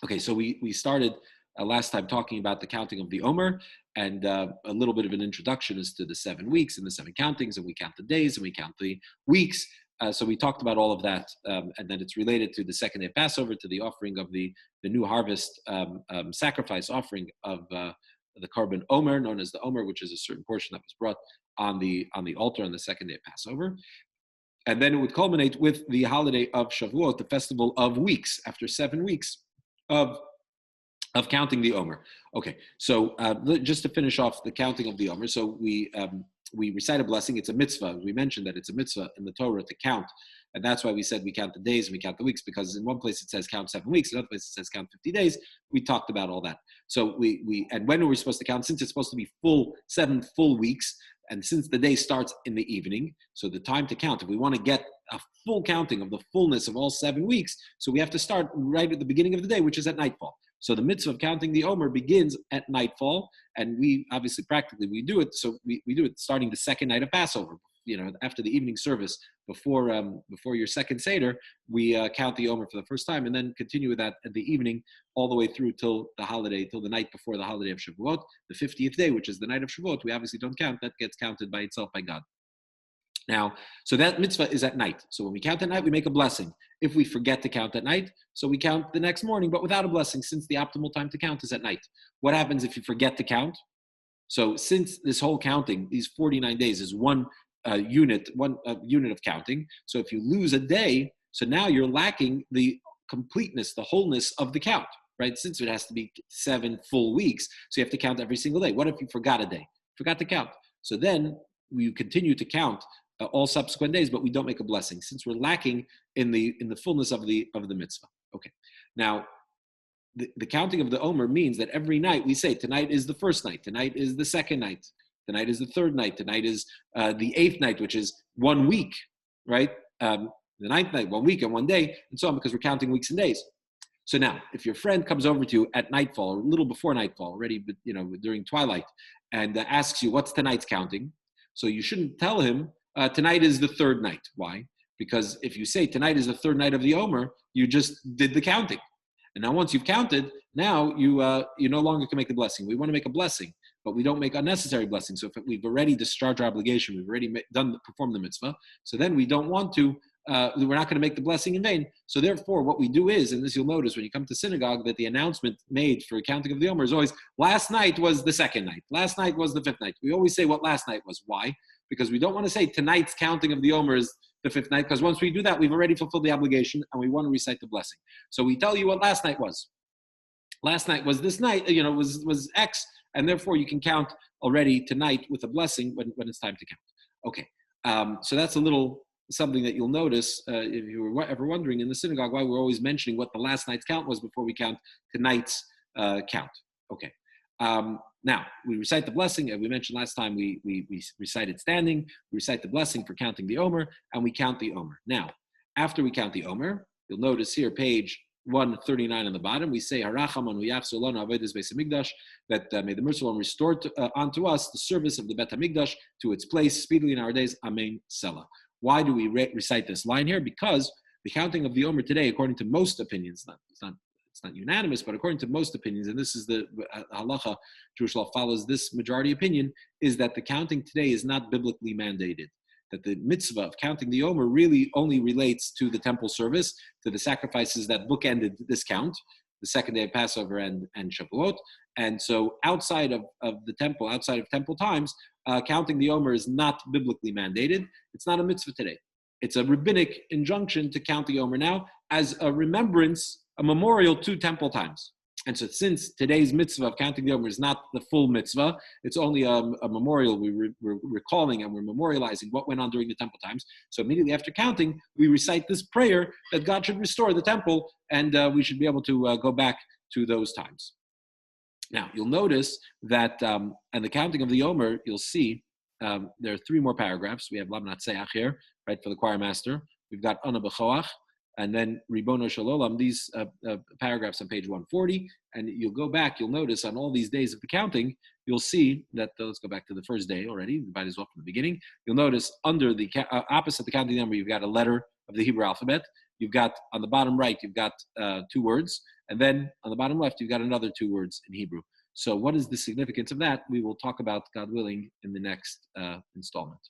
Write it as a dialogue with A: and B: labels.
A: Okay, so we started last time talking about the counting of the Omer and a little bit of an introduction as to the 7 weeks and the seven countings, and we count the days and we count the weeks. So we talked about all of that, and then it's related to the second day Passover, to the offering of the new harvest sacrifice offering of the Korban Omer, known as the Omer, which is a certain portion that was brought on the altar on the second day Passover. And then it would culminate with the holiday of Shavuot, the festival of weeks, after 7 weeks of counting the Omer. Okay, so just to finish off the counting of the Omer, so we recite a blessing. It's a mitzvah. We mentioned that it's a mitzvah in the Torah to count, and that's why we said we count the days and we count the weeks, because in one place it says count 7 weeks, in another place it says count 50 days. We talked about all that. So and when are we supposed to count? Since it's supposed to be 7 full weeks, and since the day starts in the evening, so the time to count, if we want to get a full counting of the fullness of all 7 weeks, so we have to start right at the beginning of the day, which is at nightfall. So the mitzvah of counting the Omer begins at nightfall, and we obviously practically we do it. So we do it starting the second night of Passover. After the evening service, before your second Seder, we count the Omer for the first time, and then continue with that at the evening all the way through till the night before the holiday of Shavuot, the 50th day, which is the night of Shavuot. We obviously don't count; that gets counted by itself by God. Now, so that mitzvah is at night. So when we count at night, we make a blessing. If we forget to count at night, so we count the next morning, but without a blessing, since the optimal time to count is at night. What happens if you forget to count? So since this whole counting, these 49 days, is one unit of counting. So if you lose a day, so now you're lacking the completeness, the wholeness of the count, right? Since it has to be 7 full weeks, so you have to count every single day. What if you forgot a day? Forgot to count. So then we continue to count all subsequent days, but we don't make a blessing since we're lacking in the fullness of the mitzvah. Okay, now the counting of the Omer means that every night we say tonight is the first night, tonight is the second night, tonight is the third night, tonight is the 8th night, which is 1 week, right? The 9th night, 1 week and 1 day, and so on, because we're counting weeks and days. So now, if your friend comes over to you at nightfall, or a little before nightfall, already, during twilight, and asks you what's tonight's counting, so you shouldn't tell him tonight is the third night. Why? Because if you say tonight is the third night of the Omer, you just did the counting. And now once you've counted, now you no longer can make the blessing. We want to make a blessing, but we don't make unnecessary blessings. So if we've already discharged our obligation, we've already performed the mitzvah, so then we don't want to, we're not going to make the blessing in vain. So therefore, what we do is, and this you'll notice when you come to synagogue, that the announcement made for counting of the Omer is always, last night was the second night, last night was the 5th night. We always say what last night was. Why? Because we don't want to say tonight's counting of the Omer is the 5th night, because once we do that, we've already fulfilled the obligation, and we want to recite the blessing. So we tell you what last night was. Last night was this night, was X, and therefore you can count already tonight with a blessing when it's time to count. Okay, so that's a little something that you'll notice if you were ever wondering in the synagogue why we're always mentioning what the last night's count was before we count tonight's count. Okay. Now, we recite the blessing, and we mentioned last time we recite it standing, we recite the blessing for counting the Omer, and we count the Omer. Now, after we count the Omer, you'll notice here, page 139 on the bottom, we say, Harachamon v'yachzor lanu avodas beis hamikdash, that may the merciful one restore unto us the service of the Bet HaMikdash to its place speedily in our days. Amen. Selah. Why do we recite this line here? Because the counting of the Omer today, according to most opinions, it's not unanimous, but according to most opinions, and this is the halacha, Jewish law follows this majority opinion, is that the counting today is not biblically mandated. That the mitzvah of counting the Omer really only relates to the temple service, to the sacrifices that bookended this count, the second day of Passover and Shavuot. And so outside of the temple, outside of temple times, counting the Omer is not biblically mandated. It's not a mitzvah today. It's a rabbinic injunction to count the Omer now as a remembrance, a memorial to temple times. And so since today's mitzvah of counting the Omer is not the full mitzvah, it's only a memorial. We're recalling and we're memorializing what went on during the temple times. So immediately after counting, we recite this prayer that God should restore the temple, and we should be able to go back to those times. Now, you'll notice that and the counting of the Omer, you'll see there are 3 more paragraphs. We have Lam Natseach here, right, for the choir master. We've got Ana B'choach, and then Ribono Shalolam, these paragraphs on page 140, and you'll go back, you'll notice on all these days of the counting, you'll see that, let's go back to the first day already, might as well from the beginning, you'll notice under the, opposite the counting number, you've got a letter of the Hebrew alphabet, you've got, on the bottom right, you've got 2 words, And then on the bottom left, you've got another two words in Hebrew. So what is the significance of that? We will talk about, God willing, in the next installment.